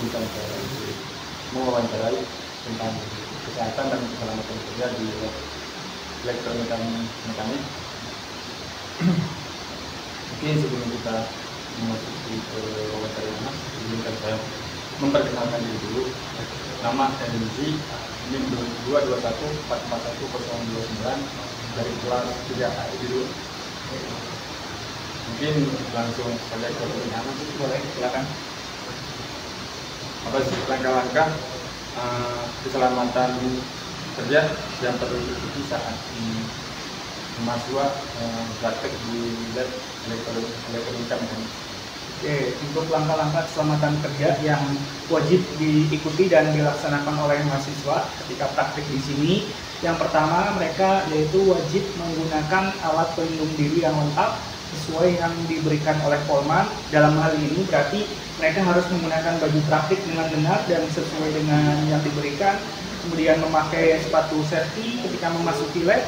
diizinkan saya mewawancarai tentang kesehatan dan keselamatan kerja di elektronika mekanik. Mungkin sebelum kita memasuki ke wawancara Mas, izinkan saya memperkenalkan diri dulu. Nama saya Denzi, NIM 221441029 dari kelas 3 dulu. Mungkin langsung saja ke pertanyaan, boleh silakan. Apa sih langkah-langkah keselamatan kerja yang perlu diikuti saat mahasiswa praktek di lab elektronika mekanik? Oke, untuk langkah-langkah keselamatan kerja yang wajib diikuti dan dilaksanakan oleh mahasiswa ketika praktik di sini, yang pertama mereka yaitu wajib menggunakan alat pelindung diri yang lengkap sesuai yang diberikan oleh Polman. Dalam hal ini berarti mereka harus menggunakan baju praktik dengan benar dan sesuai dengan yang diberikan, kemudian memakai sepatu safety ketika memasuki lab.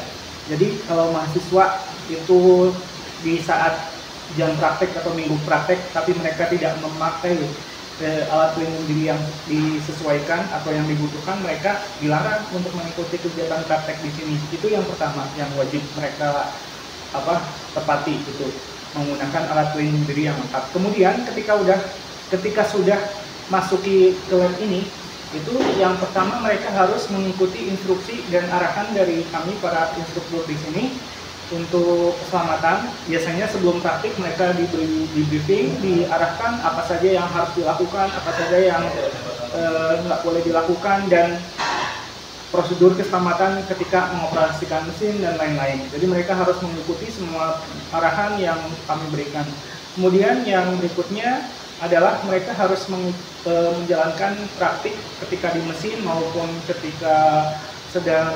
Jadi kalau mahasiswa itu di saat jam praktek atau minggu praktek tapi mereka tidak memakai alat pelindung diri yang disesuaikan atau yang dibutuhkan, mereka dilarang untuk mengikuti kegiatan praktek di sini. Itu yang pertama yang wajib mereka tepati, itu menggunakan alat pelindung diri yang lengkap. Kemudian ketika sudah masuki ke lab ini, itu yang pertama mereka harus mengikuti instruksi dan arahan dari kami para instruktur di sini untuk keselamatan. Biasanya sebelum praktik mereka diberi briefing, diarahkan apa saja yang harus dilakukan, apa saja yang nggak boleh dilakukan, dan prosedur keselamatan ketika mengoperasikan mesin dan lain-lain. Jadi mereka harus mengikuti semua arahan yang kami berikan. Kemudian yang berikutnya adalah mereka harus menjalankan praktik ketika di mesin maupun ketika sedang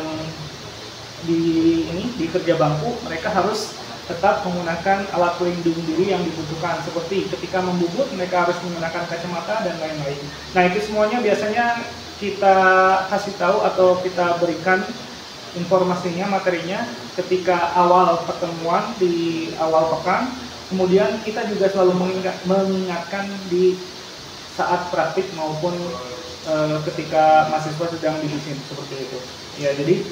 di kerja bangku. Mereka harus tetap menggunakan alat pelindung diri yang dibutuhkan, seperti ketika membubut mereka harus menggunakan kacamata dan lain-lain. Nah, itu semuanya biasanya kita kasih tahu atau kita berikan informasinya, materinya ketika awal pertemuan di awal pekan. Kemudian kita juga selalu mengingatkan di saat praktik maupun ketika mahasiswa sedang di mesin, seperti itu. Ya, jadi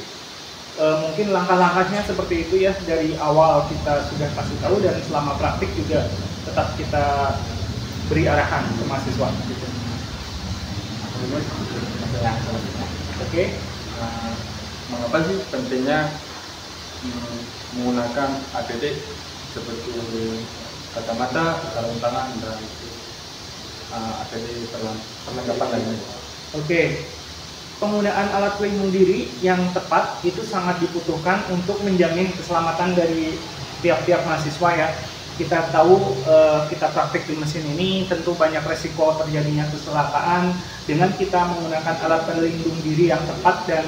mungkin langkah-langkahnya seperti itu ya, dari awal kita sudah kasih tahu dan selama praktik juga tetap kita beri arahan ke mahasiswa. Gitu. Oke. Mengapa sih pentingnya menggunakan APD seperti kacamata, sarung tangan, dan APD perlengkapan lainnya? Oke. Penggunaan alat pelindung diri yang tepat itu sangat dibutuhkan untuk menjamin keselamatan dari tiap-tiap mahasiswa ya. Kita tahu kita praktik di mesin ini tentu banyak resiko terjadinya kecelakaan. Dengan kita menggunakan alat pelindung diri yang tepat dan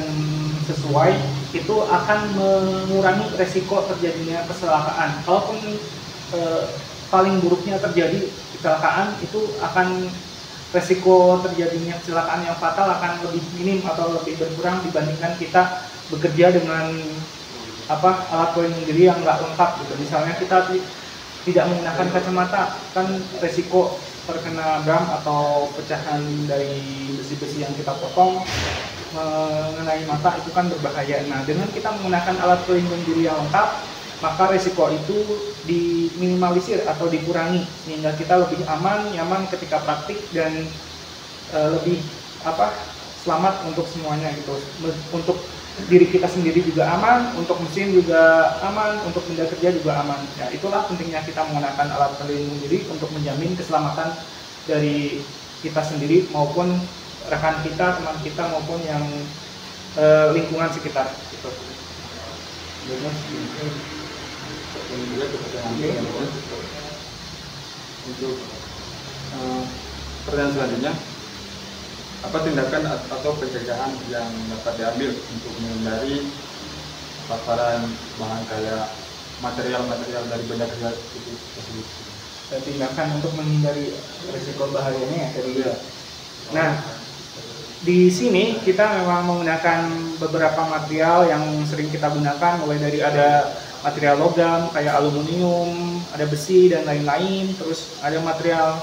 sesuai, itu akan mengurangi resiko terjadinya kecelakaan. Kalaupun paling buruknya terjadi kecelakaan, itu akan resiko terjadinya kecelakaan yang fatal akan lebih minim atau lebih berkurang dibandingkan kita bekerja dengan alat pelindung diri yang nggak lengkap gitu. Misalnya kita tidak menggunakan kacamata, kan resiko terkena drum atau pecahan dari besi-besi yang kita potong mengenai mata itu kan berbahaya. Nah, dengan kita menggunakan alat pelindung diri yang lengkap, maka resiko itu diminimalisir atau dikurangi sehingga kita lebih aman, nyaman ketika praktik dan lebih selamat untuk semuanya gitu. Untuk diri kita sendiri juga aman, untuk mesin juga aman, untuk benda kerja juga aman. Ya, itulah pentingnya kita menggunakan alat pelindung diri untuk menjamin keselamatan dari kita sendiri maupun rekan kita, teman kita maupun yang lingkungan sekitar. Gitu. Untuk pertanyaan selanjutnya, apa tindakan atau pencegahan yang dapat diambil untuk menghindari paparan bahan kayak material-material dari benda kerja itu tersebut? Tindakan untuk menghindari risiko bahayanya ya tadi. Nah, di sini kita memang menggunakan beberapa material yang sering kita gunakan, mulai dari ada material logam kayak aluminium, ada besi dan lain-lain, terus ada material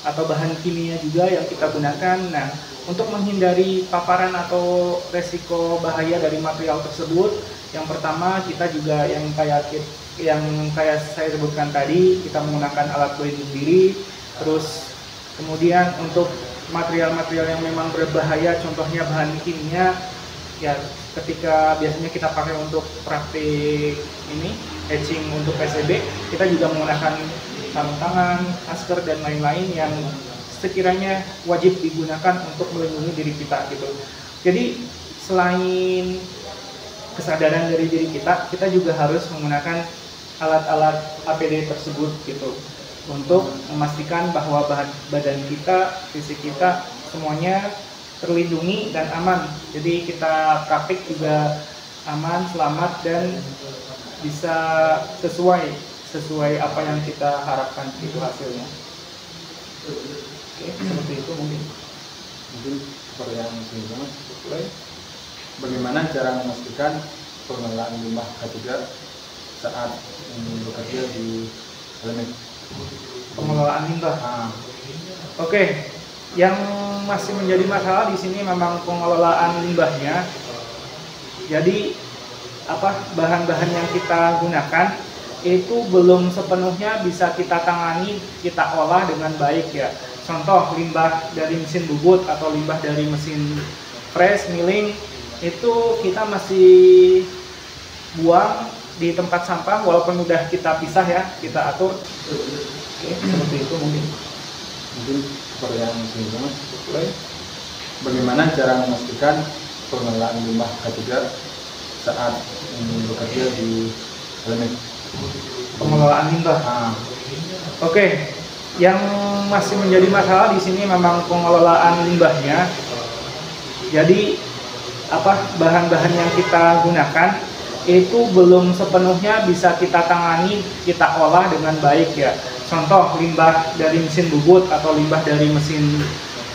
atau bahan kimia juga yang kita gunakan. Nah, untuk menghindari paparan atau resiko bahaya dari material tersebut, yang pertama kita juga yang kayak saya sebutkan tadi, kita menggunakan alat pelindung diri. Terus kemudian untuk material-material yang memang berbahaya, contohnya bahan kimia, ya ketika biasanya kita pakai untuk praktik ini etching untuk PCB, kita juga menggunakan sarung tangan, masker dan lain-lain yang sekiranya wajib digunakan untuk melindungi diri kita gitu. Jadi selain kesadaran dari diri kita, kita juga harus menggunakan alat-alat APD tersebut gitu untuk memastikan bahwa badan kita, fisik kita semuanya terlindungi dan aman. Jadi kita praktik juga aman, selamat dan bisa sesuai apa yang kita harapkan itu hasilnya. Oke, seperti itu mungkin seperti yang sebelumnya. Bagaimana cara memastikan pengelolaan limbah K3 saat bekerja di klinik? Pengelolaan limbah. Oke, yang masih menjadi masalah di sini memang pengelolaan limbahnya. Jadi bahan-bahan yang kita gunakan itu belum sepenuhnya bisa kita tangani, kita olah dengan baik ya. Contoh limbah dari mesin bubut atau limbah dari mesin press milling itu kita masih buang di tempat sampah walaupun udah kita pisah ya, kita atur. Oke, seperti itu mungkin seperti yang sebelumnya. Bagaimana cara memastikan pengelolaan limbah K3 saat bekerja di klinik? Pengelolaan limbah. Oke, yang masih menjadi masalah di sini memang pengelolaan limbahnya. Jadi bahan-bahan yang kita gunakan itu belum sepenuhnya bisa kita tangani, kita olah dengan baik ya. Contoh limbah dari mesin bubut atau limbah dari mesin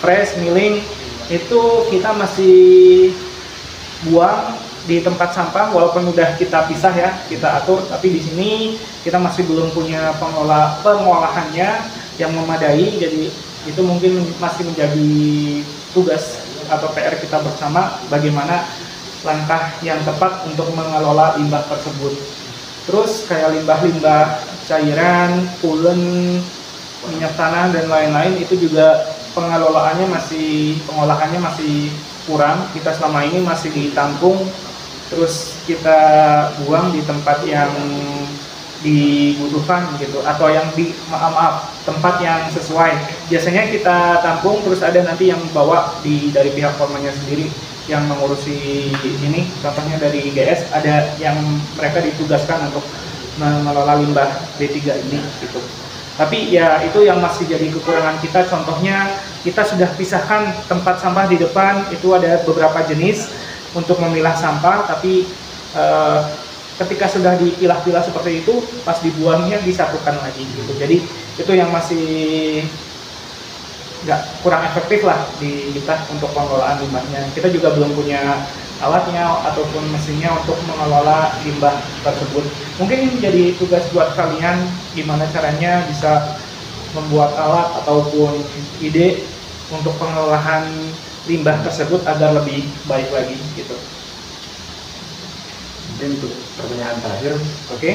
press milling itu kita masih buang di tempat sampah walaupun udah kita pisah ya, kita atur, tapi di sini kita masih belum punya pengolahannya yang memadai. Jadi itu mungkin masih menjadi tugas atau PR kita bersama, bagaimana langkah yang tepat untuk mengelola limbah tersebut. Terus kayak limbah-limbah cairan, pulen, minyak tanah dan lain-lain itu juga pengolahannya masih kurang. Kita selama ini masih ditampung terus kita buang di tempat yang dibutuhkan gitu, atau yang tempat yang sesuai. Biasanya kita tampung terus ada nanti yang bawa dari pihak Polmannya sendiri yang mengurusi ini. Contohnya dari IGS ada yang mereka ditugaskan untuk mengelola limbah B3 ini gitu. Tapi ya itu yang masih jadi kekurangan kita. Contohnya kita sudah pisahkan tempat sampah di depan, itu ada beberapa jenis untuk memilah sampah, tapi ketika sudah dipilah-pilah seperti itu, pas dibuangnya disatukan lagi gitu. Jadi itu yang masih kurang efektif lah di kita untuk pengelolaan limbahnya. Kita juga belum punya alatnya ataupun mesinnya untuk mengelola limbah tersebut. Mungkin ini menjadi tugas buat kalian, gimana caranya bisa membuat alat ataupun ide untuk pengelolaan limbah tersebut agar lebih baik lagi gitu. Mungkin untuk pertanyaan terakhir, Oke.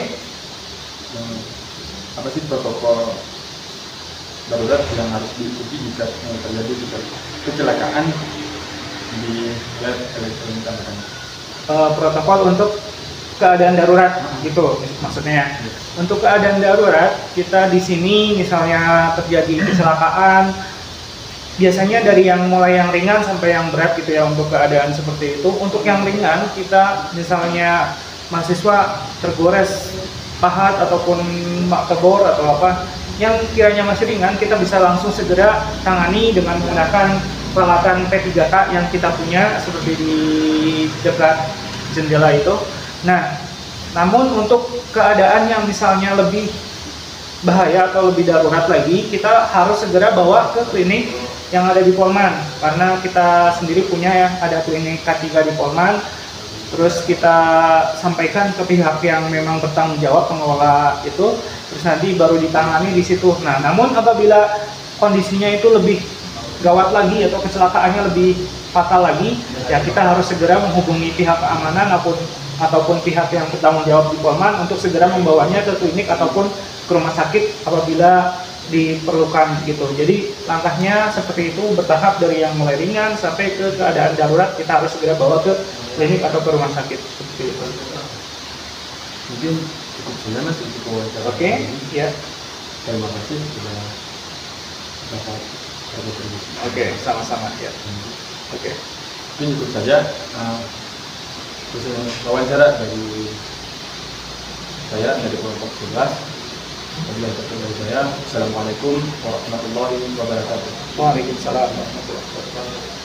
Apa sih protokol darurat yang harus diikuti jika terjadi kecelakaan di lab elektronik Anda? Protokol untuk keadaan darurat gitu maksudnya. Untuk keadaan darurat kita di sini misalnya terjadi kecelakaan, biasanya dari mulai yang ringan sampai yang berat gitu ya untuk keadaan seperti itu. Untuk yang ringan kita misalnya mahasiswa tergores pahat ataupun kebor atau apa yang kiranya masih ringan, kita bisa langsung segera tangani dengan menggunakan peralatan P3K yang kita punya seperti di dekat jendela itu. Nah, namun untuk keadaan yang misalnya lebih bahaya atau lebih darurat lagi, kita harus segera bawa ke klinik yang ada di Polman, karena kita sendiri punya ya, ada klinik K3 di Polman. Terus kita sampaikan ke pihak yang memang bertanggung jawab pengelola itu, terus nanti baru ditangani di situ. Nah, namun apabila kondisinya itu lebih gawat lagi atau kecelakaannya lebih fatal lagi, ya kita harus segera menghubungi pihak keamanan ataupun pihak yang bertanggung jawab di Polman untuk segera membawanya ke klinik ataupun ke rumah sakit apabila diperlukan gitu. Jadi langkahnya seperti itu, bertahap dari yang mulai ringan sampai ke keadaan darurat kita harus segera bawa ke klinik atau ke rumah sakit seperti itu. Mungkin cukup sekian Mas untuk wawancara. Oke, ya. Terima kasih sudah dapat berkontribusi. Oke, sama-sama ya. Oke. Mungkin cukup saja wawancara dari saya dari kelompok 11. Dari saya, Assalamualaikum warahmatullahi wabarakatuh. Waalaikumsalam warahmatullahi wabarakatuh.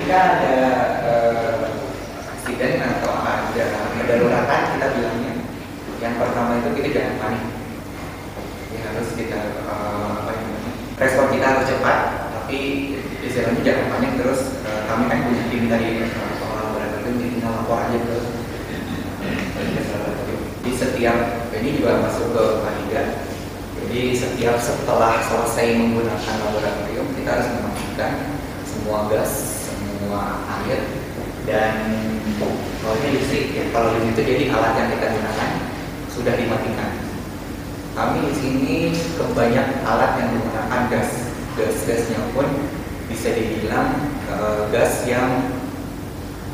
Ketika ada kedaruratan kita bilangnya. Yang pertama itu kita jangan panik. Ya harus kita respon kita harus cepat, tapi istilahnya jangan panik terus. Kami kan punya tim dari pengelola laboratorium, jadi tinggal lapor aja ke laboratorium. Di setiap ini juga masuk ke K3. Jadi setiap setelah selesai menggunakan laboratorium kita harus memastikan semua gas, semua air, dan kalau ini listrik ya, kalau listrik itu jadi alat yang kita gunakan sudah dimatikan. Kami di sini kebanyak alat yang menggunakan gas-gasnya pun bisa dibilang gas yang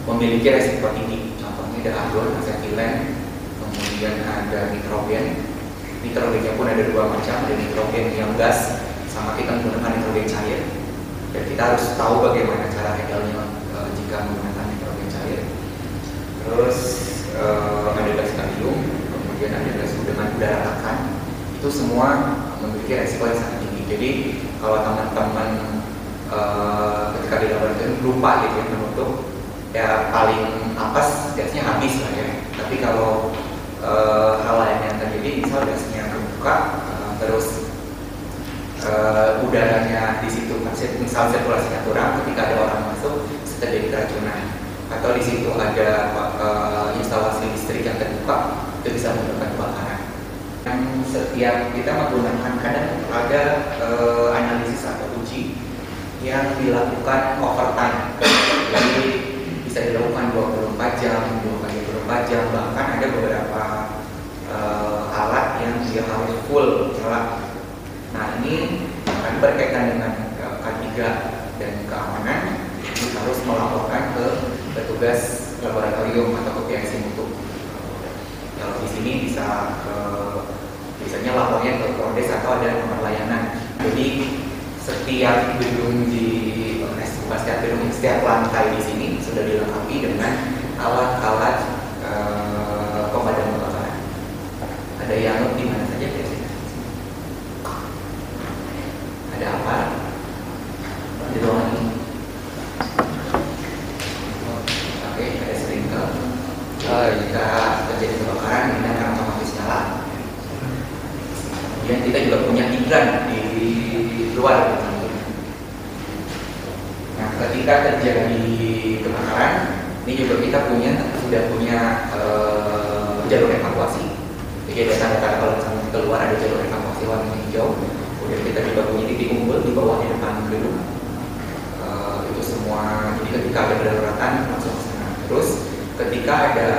memiliki resiko tinggi. Contohnya ada argon, asetilen, kemudian ada nitrogen. Nitrogennya pun ada dua macam, ada nitrogen yang gas, sama kita menggunakan nitrogen cair. Dan kita harus tahu bagaimana cara handle-nya jika menggunakan nitrogen cair. Terus ada gas kalium, kemudian ada gas dengan udara tekan. Itu semua memiliki resiko yang sangat tinggi. Jadi kalau teman-teman ketika di laboratorium lupa gitu ya menutup, ya paling apes gasnya habis lah ya. Tapi kalau hal lain yang terjadi, misal gasnya kebuka, terus udaranya di situ, misal sirkulasinya kurang, ketika ada orang masuk terjadi keracunan, atau di situ ada instalasi listrik yang terbuka, itu bisa menyebabkan kebakaran. Yang setiap kita menggunakan, kadang ada analisis atau uji yang dilakukan overtime, jadi bisa dilakukan 24 jam, 24 jam, bahkan ada beberapa alat yang dia harus full nyala. Nah ini akan berkaitan dengan K3 dan keamanan, harus melaporkan ke petugas laboratorium atau ke PIC mutu. Kalau di sini bisa biasanya lapornya ke Prodes atau ada nomor layanan. Jadi setiap gedung di setiap lantai di sini sudah dilengkapi dengan alat-alat pemadam kebakaran. Ada yang di mana saja biasanya? Ada apa? Di ruangan ini. Oke, ada sprinkler. Jika terjadi kebakaran, ini akan otomatis nyala. Kemudian kita juga punya hidran di luar. Nah, ketika terjadi kebakaran, ini juga kita sudah punya jalur evakuasi. Jadi ada tanda-tanda kalau misalnya keluar ada jalur evakuasi warna hijau. Kemudian kita juga punya titik kumpul di bawah di depan gedung. Itu semua. Jadi ketika ada kedaruratan langsung ke sana. Terus ketika ada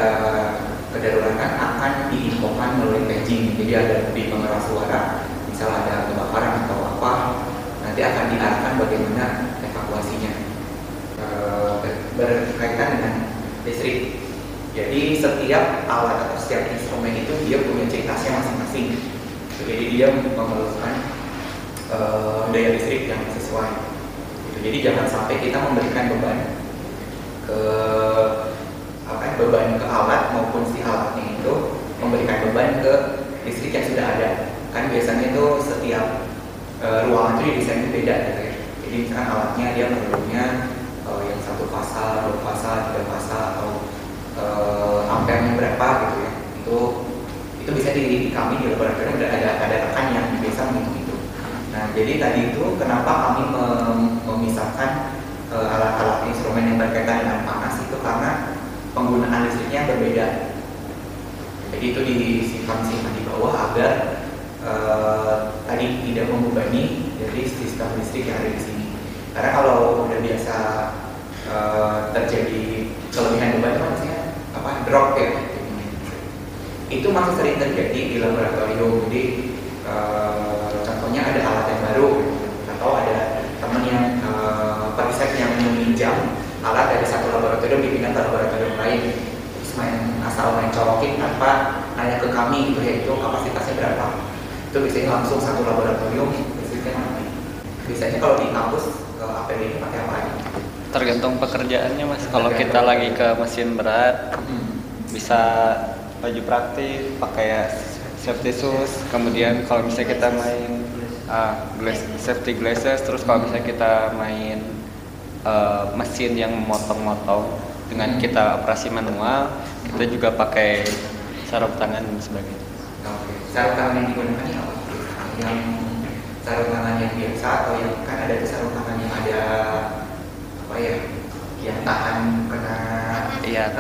kedaruratan akan diinfokan melalui paging. Jadi ada di pengeras suara, misal ada kebakaran atau apa, nanti akan diarahkan bagaimana evakuasinya. Berkaitan dengan listrik. Jadi setiap alat atau setiap instrumen itu dia punya ciri khasnya masing-masing. Jadi dia memerlukan daya listrik yang sesuai. Jadi jangan sampai kita memberikan beban ke alat maupun si alatnya itu memberikan beban ke listrik yang sudah ada. Kan biasanya itu setiap ruangan itu didesainnya beda gitu ya. Jadi misalkan alatnya dia perlunya yang 1 pasal, 2 pasal, 3 pasal atau ampernya berapa gitu ya. Itu bisa di kami di laboratorium ada rekan yang biasa menghitung itu. Nah, jadi tadi itu kenapa kami memisahkan alat-alat instrumen yang berkaitan dengan panas itu karena penggunaan listriknya berbeda. Jadi itu disimpan di bawah agar tadi tidak membebani dari sistem listrik yang ada di sini. Karena kalau udah biasa terjadi kelebihan beban itu maksudnya drop ya. Itu masih sering terjadi di laboratorium. Jadi contohnya ada alat yang baru atau ada teman yang riset yang meminjam alat dari satu laboratorium dipindah ke laboratorium lain, terus asal main colokin tanpa nanya ke kami gitu ya, itu kapasitasnya berapa. Itu biasanya langsung satu laboratorium listriknya mati. Biasanya kalau di kampus ke APD ini pakai apa aja? Tergantung pekerjaannya mas. Kalau kita lagi ke mesin berat bisa baju praktik, pakai safety shoes. Kemudian kalau misalnya kita main safety glasses, terus kalau misalnya kita main mesin yang memotong-motong dengan kita operasi manual, kita juga pakai sarung tangan dan sebagainya. Oke. Sarung tangan yang digunakan ini apa? Yang sarung tangan yang biasa atau yang kan ada sarung tangan yang ada apa ya? Yang tahan kena Iya,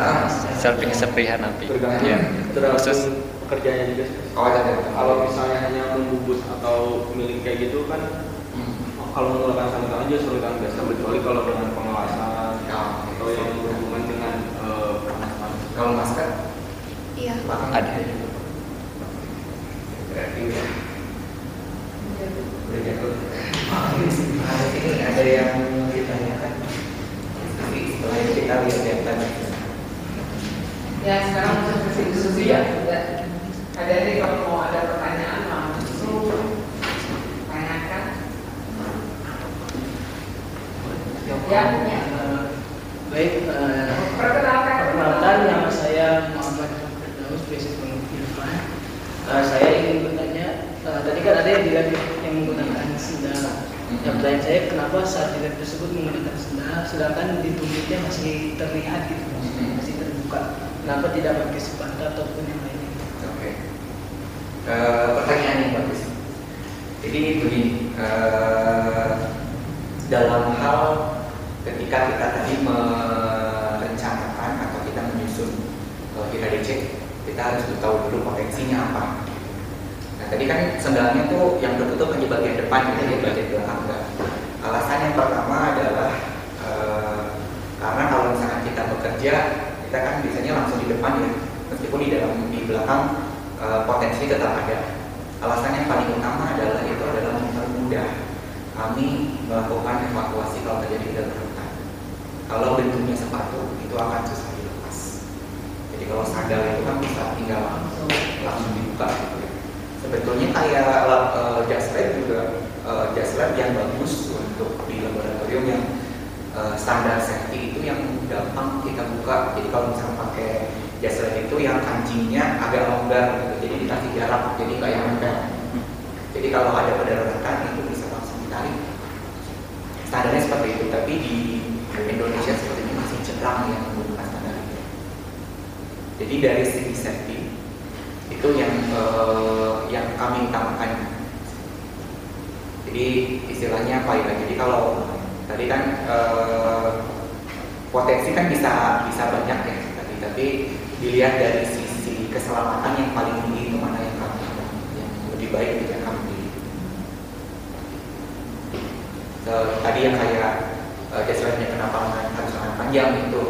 serpihan api. Tergantung Iya. tergantung Khusus. pekerjaannya juga sih. oh ada. Kalau misalnya hanya membungkus atau milik kayak gitu kan, kalau menggunakan sarung tangan aja sarung tangan biasa, kecuali kalau dengan pengawasan atau yang berhubungan dengan panas-panas. Kalau masker Iya. Ada. berarti udah jago. Ini ada yang ditanyakan. Tapi setelah itu kita lihat tadi. Ya sekarang untuk sesi diskusi ya. Ada nih kalau mau ada pertanyaan langsung tanyakan. Ya. Baik, perkenalkan nama saya Muhammad Firdaus, spesies Irfan. Saya ingin bertanya, tadi kan ada yang di lab yang menggunakan sendal. Pertanyaan saya, kenapa saat di lab tersebut menggunakan sendal, sedangkan di tubuhnya masih terlihat gitu, masih terbuka. Kenapa tidak pakai sepatu ataupun yang lainnya? Oke. Pertanyaan yang bagus. Jadi begini, dalam hal ketika kita tadi merencanakan atau kita menyusun HDC, kita harus tahu dulu potensinya apa. Nah tadi kan sendalnya tuh yang tertutup hanya bagian depan, jadi bagian belakang enggak. Alasan yang pertama adalah karena kalau misalkan kita bekerja, kita kan biasanya langsung di depan ya, meskipun di belakang potensi tetap ada. Alasan yang paling utama adalah itu adalah mempermudah kami melakukan evakuasi kalau terjadi kecelakaan. Kalau bentuknya sepatu itu akan susah dilepas. Jadi kalau sandal itu kan bisa tinggal langsung dibuka. Sebetulnya kayak jas lab juga jas lab yang bagus untuk di laboratorium yang standar safety itu yang gampang kita buka. Jadi kalau misalnya pakai jas lab itu yang kancingnya agak longgar gitu, jadi dikasih jarak, jadi kayak nempel. Jadi kalau ada pendaratan itu bisa langsung ditarik. Standarnya seperti itu, tapi di Indonesia sepertinya masih jarang yang menggunakan standar itu. Jadi dari segi safety itu yang kami utamakan. Jadi istilahnya apa ya? Jadi kalau tadi kan potensi kan bisa banyak ya tadi, tapi dilihat dari sisi keselamatan yang paling tinggi itu mana yang lebih baik gitu yang kami pilih. Tadi yang kayak jasanya kenapa harus lengan panjang itu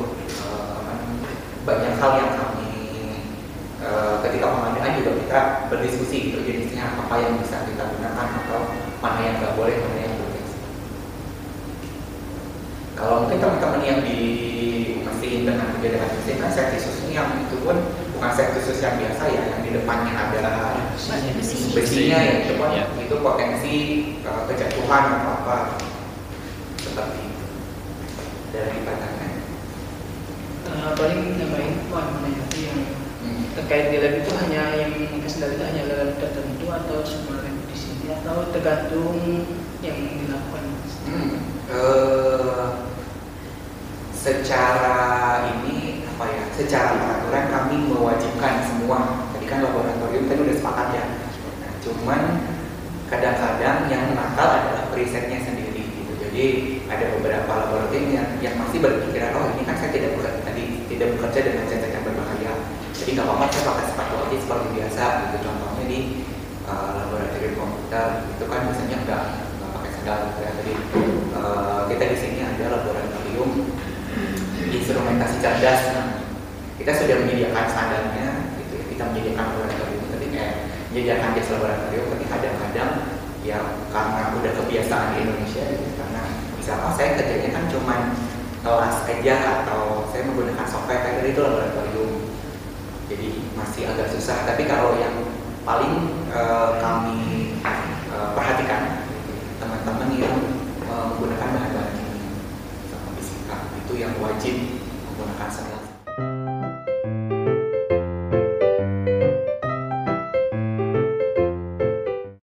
banyak hal yang kami ketika pengadaan juga kita berdiskusi gitu, jenisnya apa yang bisa kita gunakan atau mana yang nggak boleh, mana yang boleh. Kalau mungkin teman-teman yang di mesin dengan perbedaan mesin kan set khusus yang itu pun bukan set khusus yang biasa ya, yang di depannya ada besinya ya, itu pun itu potensi kejatuhan atau apa seperti itu. Dari pertanyaan Paling nambahin mengenai yang terkait di lab itu hanya yang kesendal itu hanya lab tertentu atau semua lab di sini atau tergantung yang dilakukan? Secara ini apa ya? Secara peraturan kami mewajibkan semua. Tadi kan laboratorium tadi udah sepakat ya. Nah, cuman kadang-kadang yang nakal adalah perisetnya sendiri gitu. Jadi ada beberapa laboratorium yang masih berpikiran oh ini kan saya tidak bekerja dengan zat yang berbahaya. Jadi nggak apa-apa saya pakai sepatu aja seperti biasa gitu. Contohnya di laboratorium komputer itu kan biasanya nggak pakai sandal gitu ya. Jadi kita di sini ada laboratorium instrumentasi cerdas. Nah, kita sudah menyediakan standarnya gitu. Kita menyediakan laboratorium tadi menyediakan jas laboratorium, tapi kadang-kadang ya karena udah kebiasaan di Indonesia gitu, karena misalnya saya kerjanya kan cuman kelas aja atau saya menggunakan software kayak itu laboratorium, jadi masih agak susah. Tapi kalau yang paling kami perhatikan teman-teman yang menggunakan bahan-bahan ini sama fisika itu yang wajib menggunakan sandal.